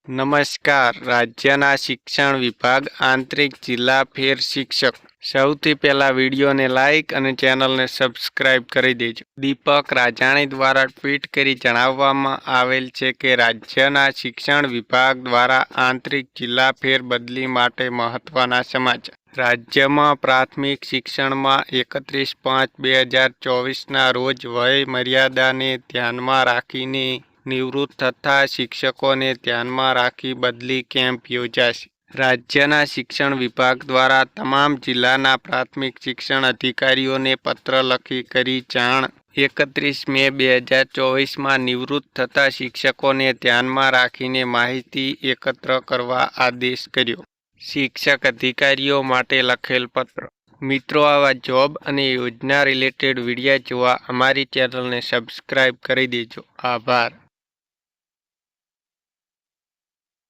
નમસ્કાર. રાજ્યના શિક્ષણ વિભાગ આંતરિક જિલ્લા ફેર શિક્ષક. સૌથી પહેલા વિડીયોને લાઇક અને ચેનલને સબસ્ક્રાઇબ કરી દેજો. દીપક રાજાણી દ્વારા ટ્વીટ કરી જણાવવામાં આવેલ છે કે રાજ્યના શિક્ષણ વિભાગ દ્વારા આંતરિક જિલ્લા ફેર બદલી માટે મહત્વના સમાચાર. રાજ્યમાં પ્રાથમિક શિક્ષણમાં 31/5/2024ના રોજ વય મર્યાદાને ધ્યાનમાં રાખીને નિવૃત્ત થતા શિક્ષકોને ધ્યાનમાં રાખી બદલી કેમ્પ યોજાશે. રાજ્યના શિક્ષણ વિભાગ દ્વારા તમામ જિલ્લાના પ્રાથમિક શિક્ષણ અધિકારીઓને પત્ર લખી કરી જાણ. 31 મે 2024માં નિવૃત્ત થતા શિક્ષકોને ધ્યાનમાં રાખીને માહિતી એકત્ર કરવા આદેશ કર્યો. શિક્ષક અધિકારીઓ માટે લખેલ પત્ર. મિત્રો, આવા જોબ અને યોજના રિલેટેડ વિડીયો જોવા અમારી ચેનલને સબસ્ક્રાઇબ કરી દેજો. આભાર.